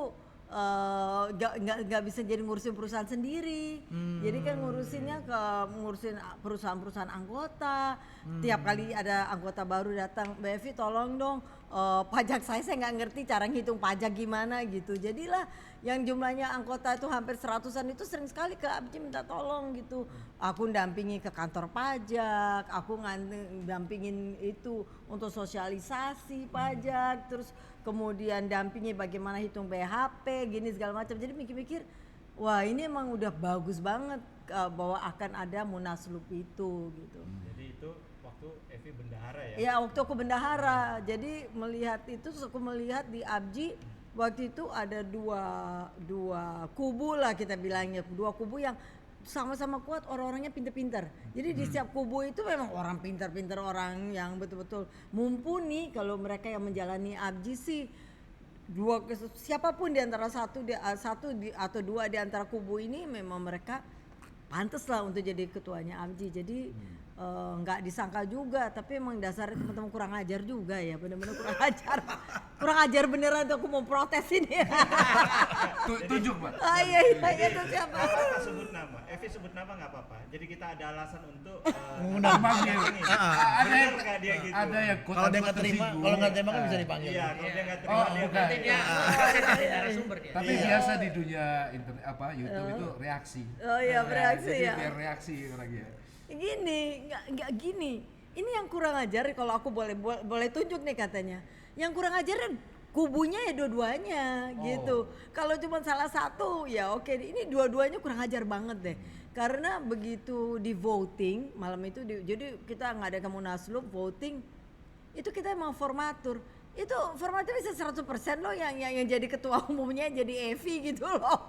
nggak bisa jadi ngurusin perusahaan sendiri. Jadi kan ngurusin perusahaan-perusahaan anggota. Tiap kali ada anggota baru datang, Mbak Evi tolong dong pajak saya nggak ngerti cara ngitung pajak gimana gitu. Jadilah yang jumlahnya anggota itu hampir 100-an itu sering sekali ke Abji minta tolong gitu. Aku dampingi ke kantor pajak, aku dampingin itu untuk sosialisasi pajak, terus kemudian dampingi bagaimana hitung BHP gini segala macam. Jadi mikir-mikir wah ini emang udah bagus banget bahwa akan ada munaslup itu gitu. Jadi itu waktu Evi bendahara ya? Ya waktu aku bendahara, jadi melihat itu terus aku melihat di Abji waktu itu ada dua kubu lah kita bilangnya, dua kubu yang sama-sama kuat, orang-orangnya pinter-pinter. Jadi di setiap kubu itu memang orang pinter-pinter, orang yang betul-betul mumpuni. Kalau mereka yang menjalani Abji sih siapapun di antara satu atau dua di antara kubu ini memang mereka pantas lah untuk jadi ketuanya Abji. Jadi nggak disangka juga, tapi emang dasarnya teman-teman kurang ajar juga ya, benar-benar kurang ajar beneran tuh aku mau protes ini. Tunjuk Pak. Iya itu siapa? Nggak apa-apa sebut nama, Evi sebut nama nggak apa-apa. Jadi kita ada alasan untuk Mengundang panggil. Bener nggak dia gitu? Ada yang Kalau dia nggak terima, kalau nggak terima kan bisa dipanggil. Iya, kalau dia nggak terima Oh, dia bukan. Nanti dia jadi narasumber dia. Tapi biasa di dunia internet YouTube itu reaksi. Oh iya bereaksi Jadi ya. biar reaksi orangnya. Gini, nggak gini. Ini yang kurang ajar kalau aku boleh tunjuk nih katanya. Yang kurang ajar kubunya ya dua-duanya gitu. Kalau cuma salah satu ya oke. Ini dua-duanya kurang ajar banget deh. Karena begitu di voting malam itu, jadi kita nggak ada munaslup voting, itu kita emang formatur. Itu formatnya bisa 100% loh yang jadi ketua umumnya jadi Evi gitu loh.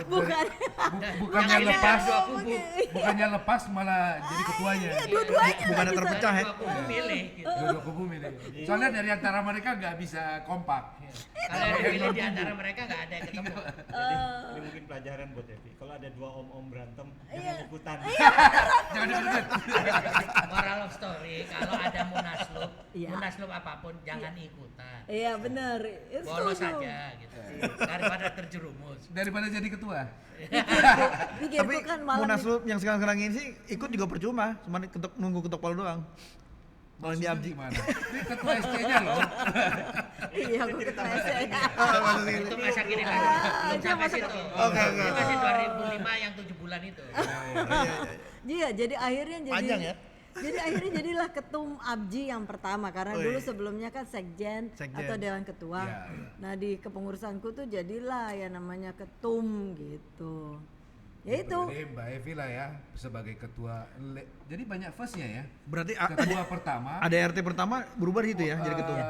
Bukannya Yang lepas, dua kubu. bukannya lepas malah jadi ketuanya. Iya dua-duanya Bukannya bisa. terpecah ya. Dua kubu milih gitu. Dua kubu milih. Soalnya dari antara mereka nggak bisa kompak. Kalau yang pilih di antara mereka nggak ada yang ketemu. Jadi ini mungkin pelajaran buat Evi. Kalau ada dua om-om berantem, jangan ikutan. Jangan ikut. Moral of story, kalau ada munaslup, Iya. munaslup apapun jangan ikutan. Iya benar. Bolos saja gitu. Daripada terjerumus. Daripada jadi ketua. Pikir Tapi tuh kan malam munaslup yang sekarang ini sih ikut juga percuma, cuma nunggu ketok palu doang. Kalau di Abji. Gimana? Ini ketua SC-nya loh. Iya aku ketrese ya. Itu masa kini lagi. Belum sampai situ. Oke. Itu masih 2005 yang 7 bulan itu. Iya, jadi akhirnya Panjang ya? Jadi akhirnya jadilah ketum Abji yang pertama karena Oh, dulu iya. sebelumnya kan sekjen atau dewan ketua. Iya, iya. Nah, di kepengurusanku tuh jadilah ya namanya ketum gitu. Ya itu. Jadi Mbak Evi lah ya sebagai ketua. Jadi banyak first-nya ya. Berarti Ketua pertama. ada RT pertama berubah di situ ya jadi ketua.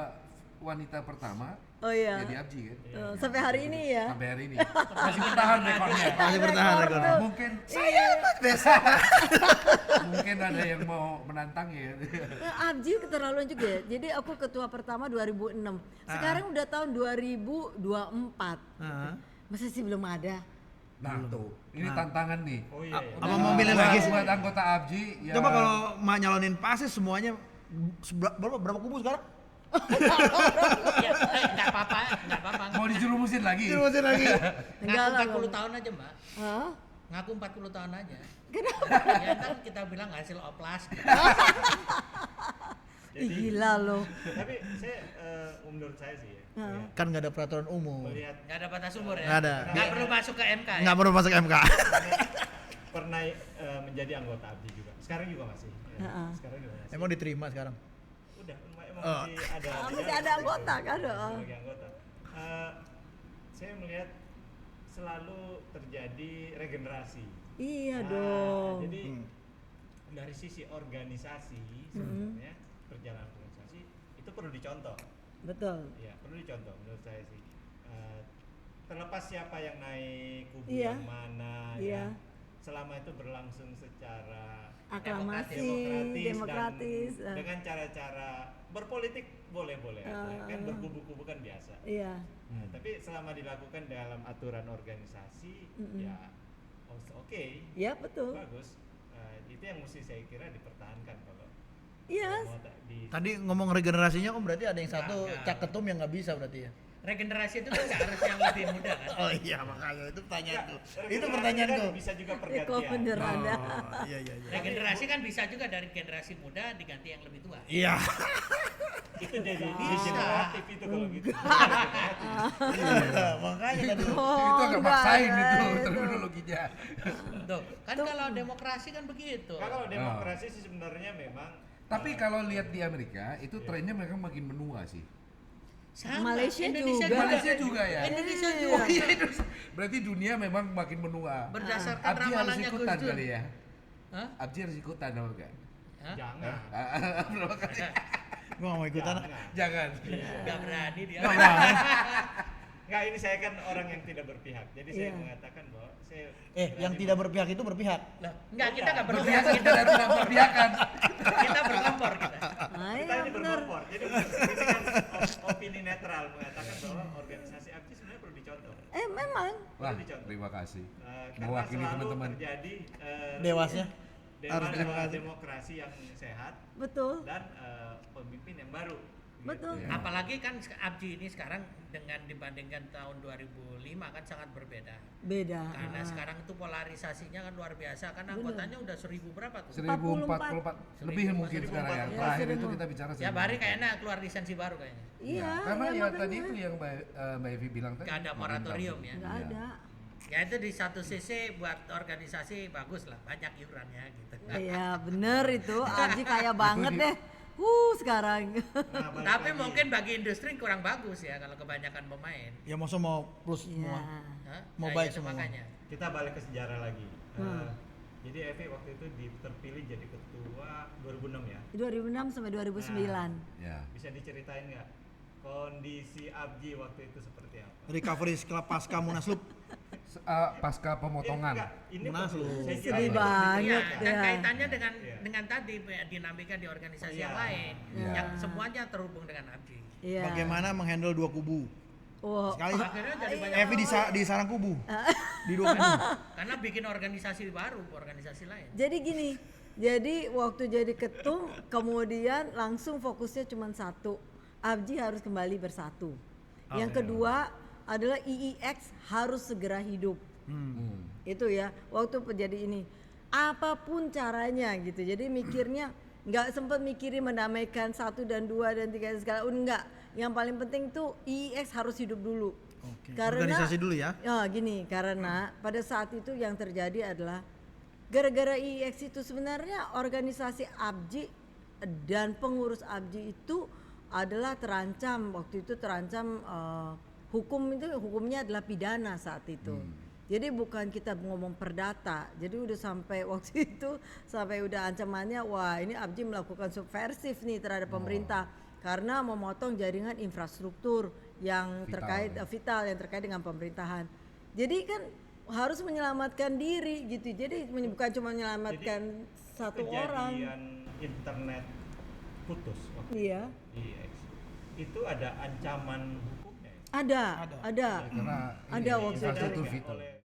Wanita pertama Oh iya. jadi Abji kan. Sampai hari ini ya. Sampai hari ini masih bertahan rekornya. Masih bertahan rekornya. Mungkin Iya. mungkin ada yang mau menantang ya. Nah, Abji keterlaluan juga ya. Jadi aku ketua pertama 2006. Sekarang udah tahun 2024. Heeh. Masa sih belum ada? Nah tuh, ini tantangan nih. Oh iya. iya. Apa mau milih lagi sih? Buat anggota Abji ya. Coba kalau mak nyalonin pasis semuanya berapa kubu sekarang? Ya, enggak apa-apa. Mau dijerumusin lagi. Dirumusin lagi. Enggak lah, Ngaku 40 Bang. tahun aja, Mbak. Hah? Ngaku 40 tahun aja. Kenapa? Ya ntar kita bilang hasil oplas. Ih, gila loh. Tapi saya menurut saya sih ya, melihat- Kan nggak ada peraturan umum. melihat Nggak ada batas umur ya? Nggak ada. Nggak perlu masuk ke MK ya? Nggak perlu masuk MK. pernah menjadi anggota Abji juga. Sekarang juga masih. Ya. Heeh. Sekarang juga masih. Emang diterima sekarang. Udah, emang Oh. masih ada. Oh, di masih dalam ada gitu. anggota kan? Oh. Sebagai anggota. Saya melihat selalu terjadi regenerasi. Iya Nah, dong. Jadi dari sisi organisasi sebenarnya perjalanan organisasi itu perlu dicontoh. Betul. Ya, perlu dicontoh menurut saya sih. Terlepas siapa yang naik, kubu Iya. yang mana, Iya. ya, selama itu berlangsung secara Aklamasi, demokratis. dan dengan cara-cara berpolitik boleh-boleh aja. Kan berkubu-kubu kan biasa. Iya. Nah, tapi selama dilakukan dalam aturan organisasi, ya oke, Ya betul. bagus. Itu yang mesti saya kira dipertahankan kalau Iya. mau di Tadi ngomong regenerasinya berarti ada yang satu Nggak. cak ketum yang nggak bisa berarti ya. regenerasi itu kan nggak harus yang lebih muda kan. Oh iya, makanya itu pertanyaanku. Itu Regenerasi pertanyaanku. kan bisa juga Kok pergantian. bener Anda? Oh, iya iya iya. Regenerasi kan bisa juga dari generasi muda diganti yang lebih tua. Iya. Itu jadi Bisa. degeneratif itu kalau gitu. Iya, makanya tadi. Itu agak enggak, maksain ya, itu itu. terminologinya. Tuh, kan kalau demokrasi kan begitu. Nah, kalau demokrasi sih sebenarnya memang Tapi kalau lihat di Amerika itu trennya mereka makin menua sih. Sama. Malaysia Indonesia juga. Malaysia juga ya. Indonesia Iya. juga. Oh iya, berarti dunia memang makin menua. Berdasarkan Abji harus ramalannya Gus ikutan Dur. kali ya. Hah? Abji harus ikutan apa enggak? Hah? jangan. Berapa kali? Gua nggak mau ikutan. Jangan. Nggak berani dia. Enggak, ini saya kan orang yang tidak berpihak. Jadi saya Iya. mengatakan bahwa saya Yang tidak berpihak itu berpihak. Lah, enggak, kita nggak Berpihak berpihak, kita tidak berpihakan. kita berkompor kita. Ah, kita iya ini bener. berkompor. Jadi ini kan opini netral mengatakan bahwa organisasi ABCI sebenarnya perlu dicontoh. Memang. Wah, terima kasih. Karena Mewakili selalu teman-teman. terjadi Dewasnya. Harus demokrasi. demokrasi yang sehat Betul. dan pemimpin yang baru. Betul. Iya. Apalagi kan Abji ini sekarang dengan dibandingkan tahun 2005 kan sangat berbeda. Beda. Karena sekarang itu polarisasinya kan luar biasa, karena Bener. anggotanya udah 1000 berapa tuh? 1044 lebih mungkin sekarang ya. 1044. Terakhir Ya, itu kita bicara Ya bari kayaknya keluar lisensi baru kayaknya. Iya. Karena iya, ya makanya. tadi itu yang Mbak Evi bilang tadi. Nggak ada moratorium ya. Nggak Iya. ada. Ya itu di satu sisi buat organisasi bagus lah, banyak iurannya gitu. Iya bener itu. Abji kaya banget deh. Sekarang. Nah, balik Tapi lagi. mungkin bagi industri kurang bagus ya kalau kebanyakan pemain. Ya masa mau plus Iya. semua. Hah? Mau Nah, baik itu semua. makanya. kita balik ke sejarah lagi. Hmm. Jadi Evi waktu itu terpilih jadi ketua 2006 ya. 2006 sampai 2009. Ya. Bisa diceritain nggak kondisi Abji waktu itu seperti apa? Recovery setelah pasca Munaslup. Pasca pemotongan. Enggak, ini Munaslup. saya kira Sedih ini banget. Iya, diceritain. dan ya. kaitannya Iya. dengan tadi dinamika di organisasi Iya. yang lain, Iya. yang semuanya terhubung dengan Abji. Iya. Bagaimana menghandle dua kubu. Oh, Sekali Akhirnya jadi banyak Evi di sarang kubu. Di dua kubu. karena bikin organisasi baru, organisasi lain. jadi gini. Jadi waktu jadi ketum kemudian langsung fokusnya cuma satu. Abji harus kembali bersatu. Yang kedua adalah IIX harus segera hidup. Itu ya waktu jadi ini apapun caranya gitu. Jadi mikirnya nggak sempat mikirin mendamaikan 1 dan 2 dan 3 dan segala enggak. Yang paling penting tuh IIX harus hidup dulu. Oke. Karena Organisasi dulu ya. Ya gini, karena pada saat itu yang terjadi adalah gara-gara IIX itu sebenarnya organisasi ABJI dan pengurus ABJI itu adalah terancam waktu itu terancam hukumnya adalah pidana saat itu. Jadi bukan kita ngomong perdata. Jadi udah sampai waktu itu sampai udah ancamannya wah ini ABJI melakukan subversif nih terhadap pemerintah karena memotong jaringan infrastruktur yang Vital, terkait ya. vital yang terkait dengan pemerintahan. Jadi kan harus menyelamatkan diri gitu. Jadi bukan cuma menyelamatkan satu orang. Kejadian internet putus waktu Iya. di IX. Itu ada ancaman hukumnya ya? Ada. Karena Ada ini waktu itu. infrastruktur Nggak vital. oleh